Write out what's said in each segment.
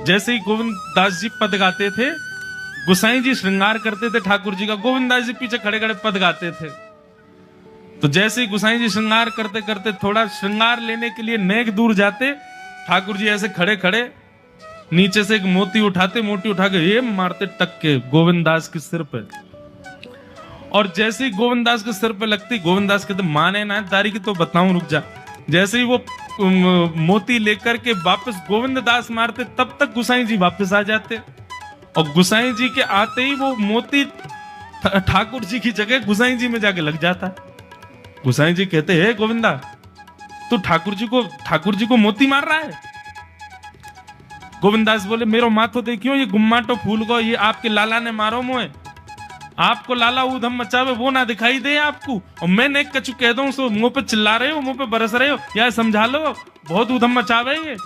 जैसे ही गोविंद दास जी पद गाते थे, गुसाई जी श्रृंगार करते थे ठाकुर जी का, गोविंद दास जी पीछे खड़े खड़े पद गाते थे। तो जैसे ही गुसाई जी श्रृंगार करते करते थोड़ा श्रृंगार लेने के लिए नेक दूर जाते, ठाकुर जी ऐसे खड़े खड़े नीचे से एक मोती उठाते, मोती उठा के ये मारते टक के गोविंद दास के सिर पे। और जैसे ही गोविंद दास के सिर पे लगती, गोविंद दास कहते माने ना दारी की तो बताऊं, रुक जा। जैसे ही वो मोती लेकर के वापस गोविंद दास मारते, तब तक गुसाई जी वापस आ जाते। और गुसाई जी के आते ही वो मोती ठाकुर जी की जगह गुसाई जी में जाके लग जाता। गुसाई जी कहते हैं गोविंदा, तू ठाकुर जी को मोती मार रहा है। गोविंद दास बोले मेरो माथो देखियो, ये गुम्माटो फूल को ये आपके लाला ने मारो मोए। आपको लाला ऊधम मचावे वो ना दिखाई दे आपको, और मैं नेक कछु कह दूं सो मुंह पे चिल्ला रहे हो, मुंह पे बरस रहे हो, या समझा लो बहुत ऊधम मचावे ये।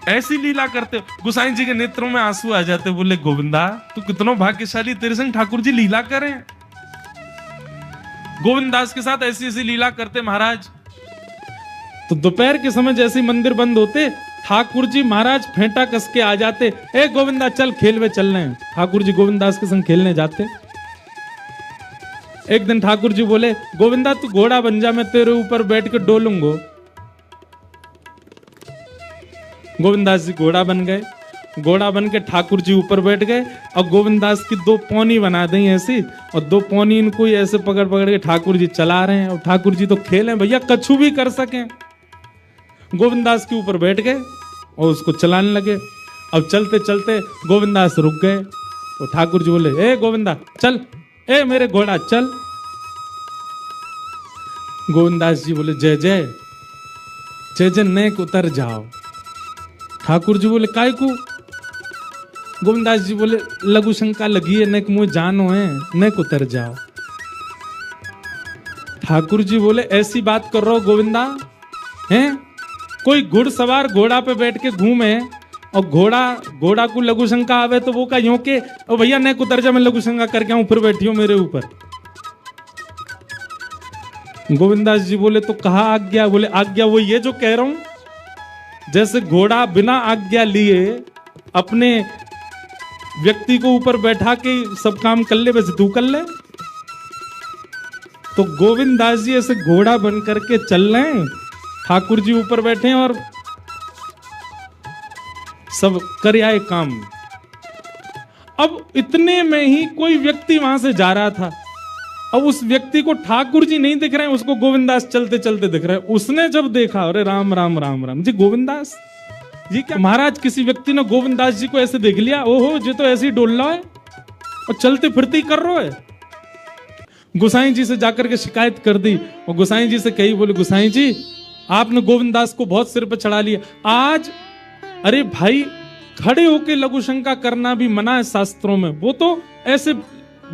ऐसी लीला करते। गुसाई जी के नेत्रों में आंसू आ जाते, बोले गोविंदा तू कितना भाग्यशाली, तेरे संग ठाकुर जी लीला करें। गोविंद दास के साथ ऐसी ऐसी लीला करते महाराज। तो दोपहर के समय जैसे मंदिर बंद होते, ठाकुर जी महाराज फेंटा कस के आ जाते, ए गोविंदा चल खेल में चलने। ठाकुर जी गोविंद दास के संग खेलने जाते। एक दिन ठाकुर जी बोले गोविंदा तू घोड़ा बन जा, मैं तेरे ऊपर बैठ के डोलूंगा। गोविंद दास जी घोड़ा बन गए। घोड़ा बन के ठाकुर जी ऊपर बैठ गए, और गोविंद दास की दो पौनी बना दी ऐसी, और दो पौनी इनको ऐसे पकड़ पकड़ के ठाकुर जी चला रहे हैं। और ठाकुर जी तो खेले भैया, कछु भी कर सके। गोविंद दास के ऊपर बैठ गए और उसको चलाने लगे। अब चलते चलते गोविंद दास रुक गए, तो ठाकुर जी बोले ए गोविंदा चल, ए मेरे घोड़ा चल। गोविंद दास जी बोले जय जय जय जय, नेक उतर जाओ। ठाकुर जी बोले काय को? गोविंद दास जी बोले लघु शंका लगी है, नेक मुझे जानो है, नेक उतर जाओ। ठाकुर जी बोले ऐसी बात कर रहा हो गोविंदा हैं? कोई घुड़सवार घोड़ा पे बैठ के घूमे और घोड़ा को लघु शंका आवे तो वो का यूं के ओ भैया नेक उतर जा, मैं लघु शंका करके आऊं, फिर बैठियो मेरे ऊपर। गोविंद दास जी बोले तो कहा आज्ञा? बोले आज्ञा वो ये जो कह रहा हूं, जैसे घोड़ा बिना आज्ञा लिए अपने व्यक्ति को ऊपर बैठा के सब काम कर ले, वैसे तू कर ले। तो गोविंद दास जी ऐसे घोड़ा बन करके चल रहे हैं, ठाकुर जी ऊपर बैठे हैं और सब कर आए काम। अब इतने में ही कोई व्यक्ति वहां से जा रहा था। अब उस व्यक्ति को ठाकुर जी नहीं दिख रहे हैं, उसको गोविंद दास चलते चलते दिख रहे हैं। उसने जब देखा अरे राम राम राम राम जी, गोविंद दास जी क्या महाराज? किसी व्यक्ति ने गोविंद दास जी को ऐसे देख लिया, ओहो जी तो ऐसे ही डोल रहा है और चलते फिरते कर रहा है। गुसाई जी से जाकर के शिकायत कर दी और गुसाई जी से कही, बोले गुसाई जी आपने गोविंद दास को बहुत सिर पर चढ़ा लिया आज। अरे भाई खड़े होके लघु शंका करना भी मना है शास्त्रों में, वो तो ऐसे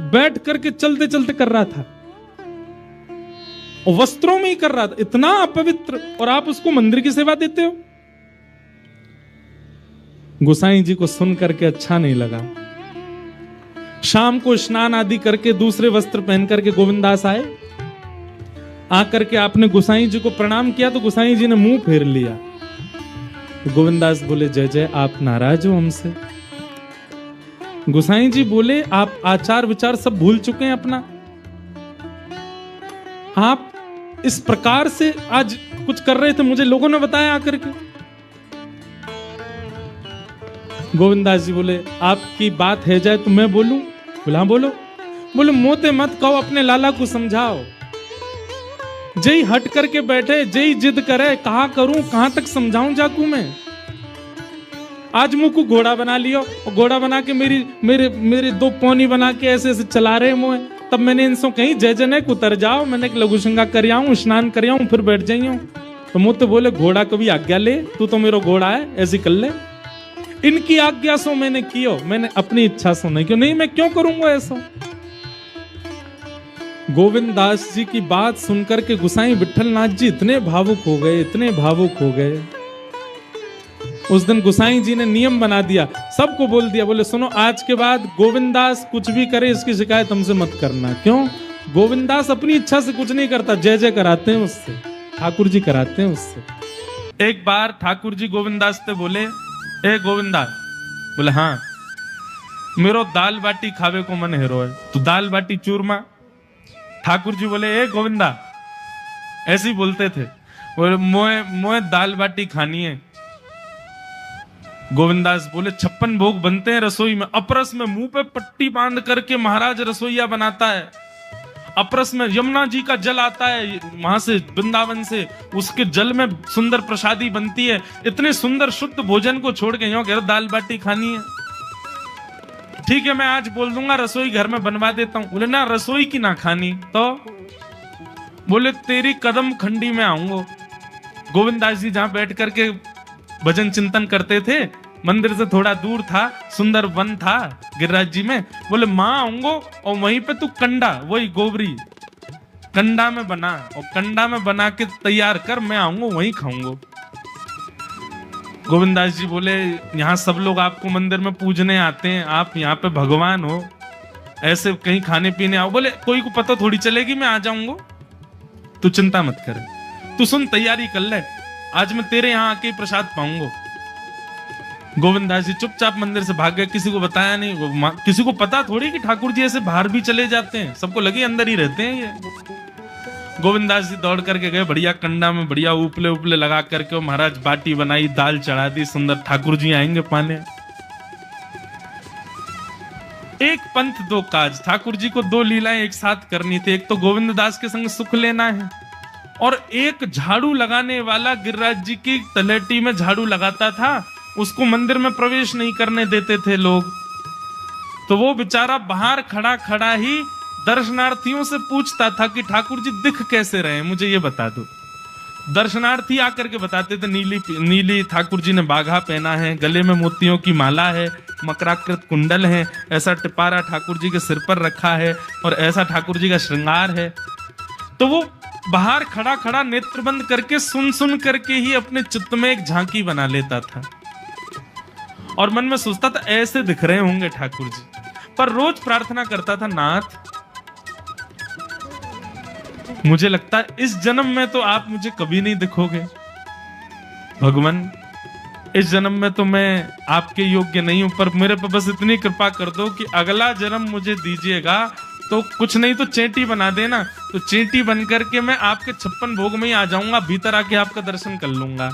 बैठ करके चलते चलते कर रहा था और वस्त्रों में ही कर रहा था, इतना अपवित्र, और आप उसको मंदिर की सेवा देते हो। गोसाई जी को सुन करके अच्छा नहीं लगा। शाम को स्नान आदि करके दूसरे वस्त्र पहन करके गोविंद दास आए। आकर के आपने गोसाई जी को प्रणाम किया तो गोसाई जी ने मुंह फेर लिया। गोविंद दास बोले जय जय, आप नाराज हो हमसे? गोसाई जी बोले आप आचार विचार सब भूल चुके हैं अपना। आप इस प्रकार से आज कुछ कर रहे थे, मुझे लोगों ने बताया आकर के। गोविंद दास जी बोले आपकी बात है जाए तो मैं बोलूं? बोला हाँ बोलो। बोले मोते मत कहो, अपने लाला को समझाओ। जय हट करके बैठे, जय जिद करे, कहा करूं कहां तक समझाऊं जाकू मैं? आज मुंह को घोड़ा बना लियो और घोड़ा बना के मेरे दो पौनी बना के ऐसे ऐसे चला रहे मुंह। तब मैंने इनसे कहीं जय जय नेक उतर जाओ, मैंने एक लघु शंका कर आऊं, स्नान कर आऊं, फिर बैठ जाइयो। तो मुझ तो बोले घोड़ा कभी आज्ञा ले, तू तो मेरा घोड़ा है, ऐसी कर ले। इनकी आज्ञा सो मैंने कियो, मैंने अपनी इच्छा सो नहीं क्यों? नहीं मैं क्यों करूंगा ऐसा? गोविंद दास जी की बात सुनकर के गुसाई विठल नाथ जी इतने भावुक हो गए, इतने भावुक हो गए। उस दिन गुसाई जी ने नियम बना दिया, सबको बोल दिया, बोले सुनो आज के बाद गोविंद दास कुछ भी करे इसकी शिकायत हमसे मत करना। क्यों? गोविंद दास अपनी इच्छा से कुछ नहीं करता, जय जय कराते हैं उससे, ठाकुर जी कराते हैं उससे। एक बार ठाकुर जी गोविंद दास से बोले ए गोविंदा। बोले हाँ, मेरो दाल बाटी खावे को मन हेरो है, तो दाल बाटी चूरमा। ठाकुर जी बोले ए गोविंदा, ऐसे ही बोलते थे, बोले मोए मोए दाल बाटी खानी है। गोविंदास बोले 56 भोग बनते हैं रसोई में, अपरस में मुंह पे पट्टी बांध करके महाराज रसोईया बनाता है। अपरस में यमुना जी का जल आता है वहां से, वृंदावन से, उसके जल में सुंदर प्रसादी बनती है। इतने सुंदर शुद्ध भोजन को छोड़ के यूं कह रहे दाल बाटी खानी है। ठीक है, मैं आज बोल दूंगा रसोई घर में बनवा देता हूं। बोले ना, रसोई की ना खानी तो। बोले तेरी कदम खंडी में आऊंगा। गोविंदास जी जहां बैठ करके भजन चिंतन करते थे, मंदिर से थोड़ा दूर था, सुंदर वन था गिरिराज जी में। बोले मां आऊंगो और वहीं पे तू कंडा, वही गोबरी कंडा में बना, और कंडा में बना के तैयार कर, मैं आऊंगा वहीं खाऊंगा। गोविंदास जी बोले यहाँ सब लोग आपको मंदिर में पूजने आते हैं, आप यहाँ पे भगवान हो, ऐसे कहीं खाने पीने आओ। बोले कोई को पता थोड़ी चलेगी, मैं आ जाऊंगा, तू चिंता मत कर, तू सुन तैयारी कर ले, आज मैं तेरे यहाँ आके प्रसाद पाऊंगा। गोविंदास जी चुपचाप मंदिर से भाग गए, किसी को बताया नहीं। किसी को पता थोड़ी कि ठाकुर जी ऐसे बाहर भी चले जाते हैं, सबको लगे अंदर ही रहते हैं ये। गोविंदास जी दौड़ करके गए, बढ़िया कंडा में बढ़िया उपले उपले लगा करके महाराज बाटी बनाई, दाल चढ़ा दी, सुंदर। ठाकुर जी आएंगे पाने। एक पंथ दो काज, ठाकुर जी को दो लीलाएं एक साथ करनी थी। एक तो गोविंद दास के संग सुख लेना है, और एक झाड़ू लगाने वाला गिरिराज जी की तलेटी में झाड़ू लगाता था, उसको मंदिर में प्रवेश नहीं करने देते थे लोग। तो वो बेचारा बाहर खड़ा खड़ा ही दर्शनार्थियों से पूछता था कि ठाकुर जी दिख कैसे रहे, मुझे ये बता दो। दर्शनार्थी आकर के बताते थे नीली ठाकुर जी ने बाघा पहना है, गले में मोतियों की माला है, मकराकृत कुंडल है, ऐसा टिपारा ठाकुर जी के सिर पर रखा है, और ऐसा ठाकुर जी का श्रृंगार है। तो वो बाहर खड़ा खड़ा नेत्र बंद करके सुन सुन करके ही अपने चित्त में एक झांकी बना लेता था, और मन में सोचता था ऐसे दिख रहे होंगे ठाकुर जी। पर रोज प्रार्थना करता था, नाथ मुझे लगता है इस जन्म में तो आप मुझे कभी नहीं दिखोगे, भगवान इस जन्म में तो मैं आपके योग्य नहीं हूं, पर मेरे पर बस इतनी कृपा कर दो कि अगला जन्म मुझे दीजिएगा, तो कुछ नहीं तो चेंटी बना देना, तो चेंटी बन करके मैं आपके 56 भोग में ही आ जाऊंगा, भीतर आके आपका दर्शन कर लूंगा,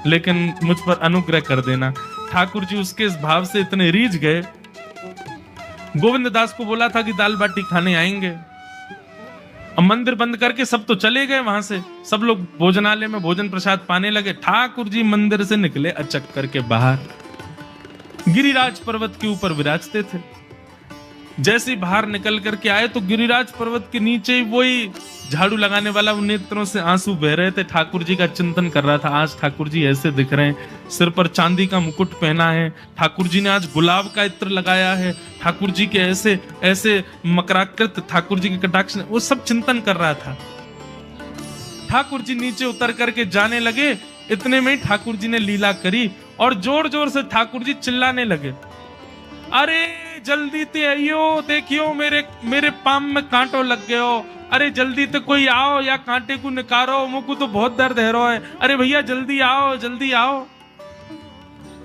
लेकिन मुझ पर अनुग्रह कर देना। ठाकुर जी उसके इस भाव से इतने रीझ गए। गोविंद दास को बोला था कि दाल बाटी खाने आएंगे, अब मंदिर बंद करके सब तो चले गए वहां से, सब लोग भोजनालय में भोजन प्रसाद पाने लगे। ठाकुर जी मंदिर से निकले अचक करके बाहर, गिरिराज पर्वत के ऊपर विराजते थे। जैसे ही बाहर निकल करके आए तो गिरिराज पर्वत के नीचे ही वही झाड़ू लगाने वाला नेत्रों से आंसू बह रहे थे, ठाकुर जी का चिंतन कर रहा था। आज ठाकुर जी ऐसे दिख रहे हैं, सिर पर चांदी का मुकुट पहना है, ठाकुर जी ने आज गुलाब का इत्र लगाया है, ठाकुर जी के ऐसे ऐसे मकराकृत ठाकुर जी के कटाक्ष, वो सब चिंतन कर रहा था। ठाकुर जी नीचे उतर करके जाने लगे, इतने में ठाकुर जी ने लीला करी और जोर जोर से ठाकुर जी चिल्लाने लगे, अरे जल्दी ते आइयो, देखियो मेरे पाम में कांटो लग गयो, अरे जल्दी तो कोई आओ या कांटे को निकारो, मुझको तो बहुत दर्द है रो है, अरे भैया जल्दी आओ जल्दी आओ।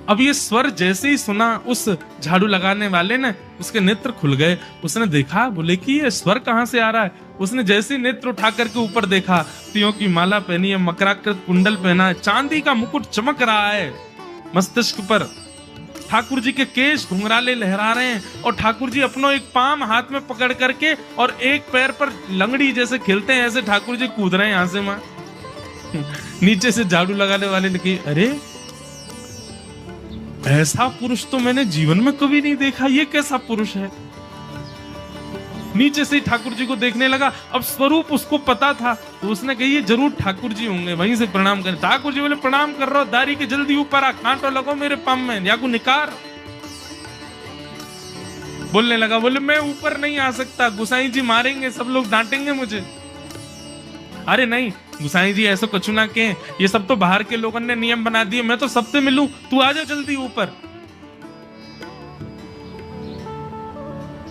अब ये स्वर जैसे ही सुना उस झाड़ू लगाने वाले ने, उसके नेत्र खुल गए। उसने देखा, बोले कि ये स्वर कहां से आ रहा है। उसने जैसे ही नेत्र उठा करके ऊपर देखा, तियों की माला पहनी है, मकराकृत कुंडल पहना है, चांदी का मुकुट चमक रहा है मस्तिष्क पर, ठाकुर जी के केश घुंघराले लहरा रहे हैं, और ठाकुर जी अपनो एक पाम हाथ में पकड़ करके और एक पैर पर लंगड़ी जैसे खेलते हैं, ऐसे ठाकुर जी कूद रहे हैं यहां से वहां। नीचे से झाड़ू लगाने वाले ने कहा, अरे ऐसा पुरुष तो मैंने जीवन में कभी नहीं देखा, ये कैसा पुरुष है। नीचे से ठाकुर जी को देखने लगा, अब स्वरूप उसको पता था, तो उसने कही ये जरूर ठाकुर जी होंगे, वहीं से प्रणाम करें। ठाकुर जी बोले प्रणाम कर रहा हूं, दारी के जल्दी ऊपर आ, कांटो लगो मेरे पाम में, या को निकार। बोलने लगा, बोले मैं ऊपर नहीं आ सकता, गुसाई जी मारेंगे, सब लोग डांटेंगे मुझे। अरे नहीं गुसाई जी ऐसा कुछ ना के, ये सब तो बाहर के लोगों ने नियम बना दिए, मैं तो सबसे मिलूं, तू आ जा जल्दी ऊपर।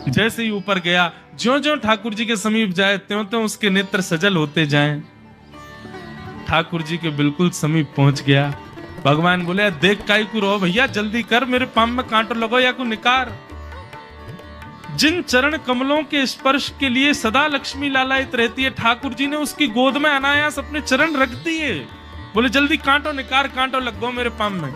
जैसे ही ऊपर गया, ज्यों ज्यों ठाकुर जी के समीप जाए त्यों त्यों उसके नेत्र सजल होते जाएं। ठाकुर जी के बिल्कुल समीप पहुंच गया, भगवान बोले देख काई को रो भैया, जल्दी कर, मेरे पाम में कांटो लगो या को निकार। जिन चरण कमलों के स्पर्श के लिए सदा लक्ष्मी लालायित रहती है, ठाकुर जी ने उसकी गोद में अनायास अपने चरण रख दिए। बोले जल्दी कांटो निकार, कांटो लग गो मेरे पाम में।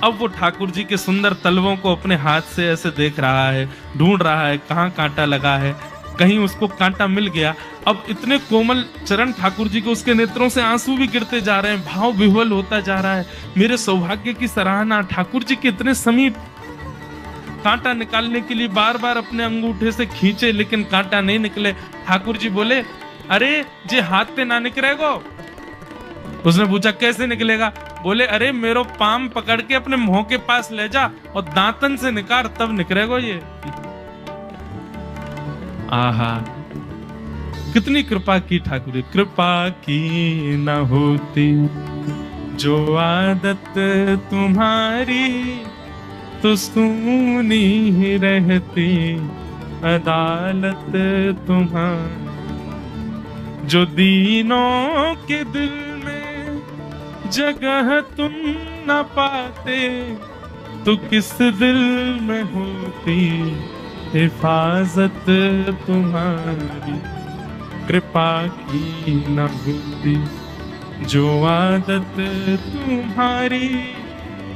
अब वो ठाकुर जी के सुंदर तलवों को अपने हाथ से ऐसे देख रहा है, ढूंढ रहा है कहाँ कांटा लगा है, कहीं उसको कांटा मिल गया। अब इतने कोमल चरण ठाकुर जी के, उसके नेत्रों से आंसू भी गिरते जा रहे हैं, भाव विह्वल होता जा रहा है। मेरे सौभाग्य की सराहना, ठाकुर जी के इतने समीप। कांटा निकालने के लिए बार बार अपने अंगूठे से खींचे, लेकिन कांटा नहीं निकले। ठाकुर जी बोले अरे जे हाथ पे ना निकलेगो। उसने पूछा कैसे निकलेगा? बोले अरे मेरो पाम पकड़ के अपने मुंह के पास ले जा और दांतन से निकाल, तब निकलेगो ये। आहा, कितनी कृपा की ठाकुर जी। कृपा की न होती जो आदत तुम्हारी, तो सुनी ही रहती अदालत तुम्हारी। जो दीनों के दिल में जगह तुम न पाते, तो किस दिल में होती हिफाजत तुम्हारी। कृपा की न होती जो आदत तुम्हारी,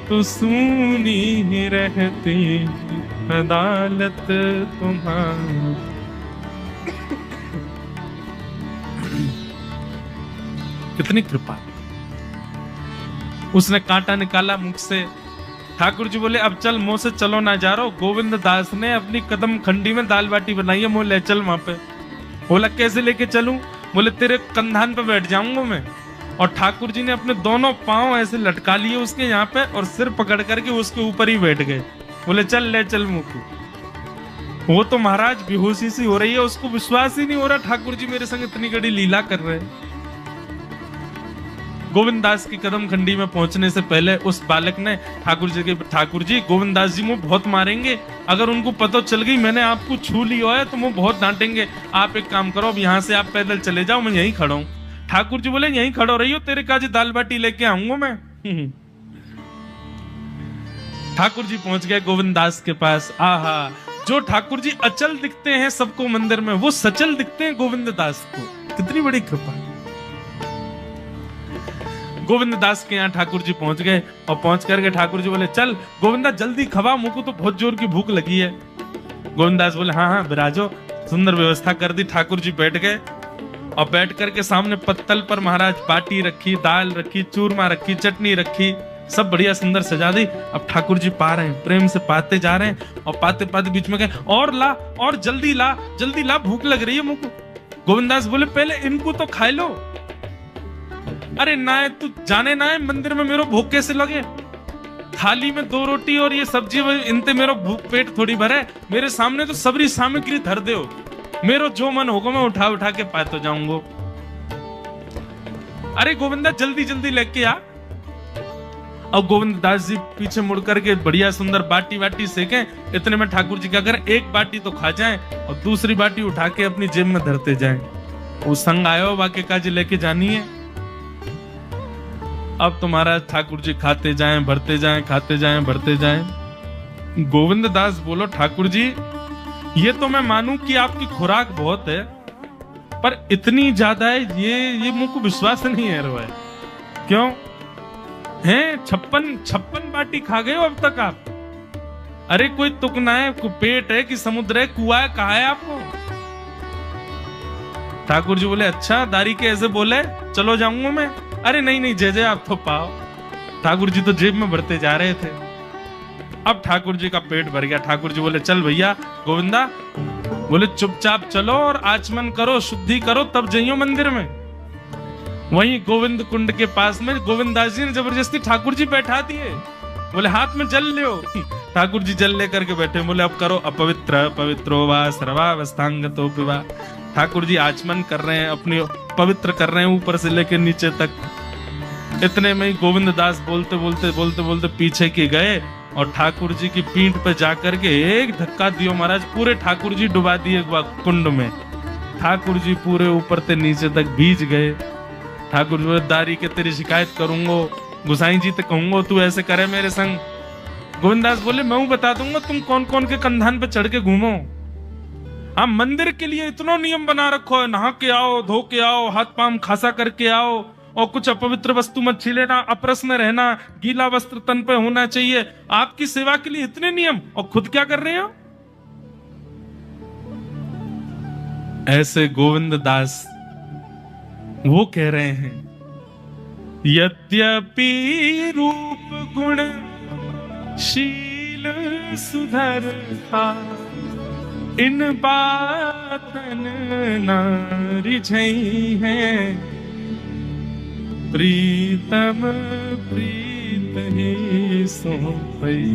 तो सुनी ही रहती अदालत तुम्हारी। कितनी कृपा। उसने कांटा निकाला मुख से। ठाकुर जी बोले अब चल, मुंह से चलो ना जा रहा। गोविंद दास ने अपनी कदम खंडी में दाल बाटी बनाई है, मुंह ले चल वहां पे। बोला कैसे लेके चलूं? बोले तेरे कंधान पे बैठ जाऊंगा मैं। और ठाकुर जी ने अपने दोनों पांव ऐसे लटका लिए उसके यहाँ पे, और सिर पकड़ करके उसके ऊपर ही बैठ गए। बोले चल ले चल मुंह को। वो तो महाराज बेहोशी सी हो रही है, उसको विश्वास ही नहीं हो रहा ठाकुर जी मेरे संग इतनी बड़ी लीला कर रहे हैं। गोविंद दास की कदम खंडी में पहुंचने से पहले उस बालक ने ठाकुर जी गोविंद दास जी मुझे बहुत मारेंगे, अगर उनको पता चल गई मैंने आपको छू लिया है तो मुझे बहुत डांटेंगे। आप एक काम करो, अब यहाँ से आप पैदल चले जाओ, मैं यहीं खड़ा हूँ। ठाकुर जी बोले यहीं खड़ो रही हो, तेरे काजी दाल बाटी लेके आऊंगा मैं। ठाकुर जी पहुंच गए गोविंद दास के पास। आहा, जो ठाकुर जी अचल दिखते हैं सबको मंदिर में, वो सचल दिखते हैं गोविंद दास को। कितनी बड़ी कृपा। गोविंद दास के यहाँ ठाकुर जी पहुंच गए, और पहुंच करके ठाकुर जी बोले चल गोविंदा जल्दी खवा, मुझको तो बहुत जोर की भूख लगी है। गोविंद दास बोले हाँ हाँ विराजो। सुंदर व्यवस्था कर दी। ठाकुर जी बैठ गए, और बैठ करके सामने पत्तल पर महाराज बाटी रखी, दाल रखी, चूरमा रखी, चटनी रखी, सब बढ़िया सुंदर सजा दी। अब ठाकुर जी पा रहे हैं, प्रेम से पाते जा रहे हैं, और पाते पाते बीच में गए और ला, और जल्दी ला, भूख लग रही है मुझको। गोविंदास बोले पहले इनको तो खा लो। अरे ना तू जाने ना है मंदिर में मेरो भूख कैसे लगे? थाली में 2 रोटी और ये सब्जी, इनते मेरो भूख पेट थोड़ी भरे। मेरे सामने तो सबरी सामग्री धर दो, मेरो जो मन होगा मैं उठा उठा के पाते जाऊंगा। अरे गोविंदा जल्दी लेके आ। अब गोविंद दास जी पीछे मुड़ करके बढ़िया सुंदर बाटी वाटी सेके। इतने में ठाकुर जी क्या करें, एक बाटी तो खा जाएं और दूसरी बाटी उठा के अपनी जेब में धरते जाएं। वो संग आयो वाक्य काजी लेके जानी है। अब तुम्हारा ठाकुर जी खाते जाएं, भरते जाएं, खाते जाएं, भरते जाएं। गोविंद दास बोलो ठाकुर जी ये तो मैं मानूं कि आपकी खुराक बहुत है, पर इतनी ज्यादा है ये मुझको विश्वास नहीं है रहा है। क्यों हैं? 56 बाटी खा गए हो अब तक आप? अरे कोई तुक ना है, पेट है कि समुद्र है, कुआ है, कहा है आपको? ठाकुर जी बोले अच्छा दारी के ऐसे बोले, चलो जाऊंगा मैं। अरे नहीं जय आप तो पाओ। ठाकुर जी तो जेब में भरते जा रहे थे। अब ठाकुर जी का पेट भर गया। ठाकुर जी बोले चल भैया गोविंदा, बोले चुपचाप चलो और आचमन करो, शुद्धि करो, तब जाइयो मंदिर में। वहीं गोविंद कुंड के पास में गोविंद दास जी ने जबरदस्ती ठाकुर जी बैठा दिए। बोले हाथ में जल लो। ठाकुर जी जल लेकर के बैठे। बोले अब करो अपवित्र पवित्रो वा सर्वावस्थांगतो पिबा। ठाकुर जी आचमन कर रहे हैं, अपनी पवित्र कर रहे हैं ऊपर से लेकर नीचे तक। इतने में ही गोविंद दास बोलते पीछे के गए और ठाकुर जी की पीठ पे जाकर के एक धक्का दियो महाराज, पूरे ठाकुर जी डुबा दिए कुंड में। ठाकुर जी पूरे ऊपर से नीचे तक भीज गए। ठाकुर जी दारी के तेरी शिकायत करूंगा, गुसाई जी तो कहूंगा तू ऐसे करे मेरे संग। गोविंदास बोले मैं हूं बता दूंगा तुम कौन कौन के कंधान पे चढ़ के घूमो। हाँ मंदिर के लिए इतना नियम बना रखो है, नहा के आओ, धो के आओ, हाथ पांव खासा करके आओ, और कुछ अपवित्र वस्तु मत छीलेना, अप्रसन्न रहना, गीला वस्त्र तन पे होना चाहिए। आपकी सेवा के लिए इतने नियम, और खुद क्या कर रहे हो? ऐसे गोविंद दास वो कह रहे हैं, यद्यपि रूप गुण शील सुधरता, इन बातन न रिझई है, प्रीतम प्रीत ही सो पई।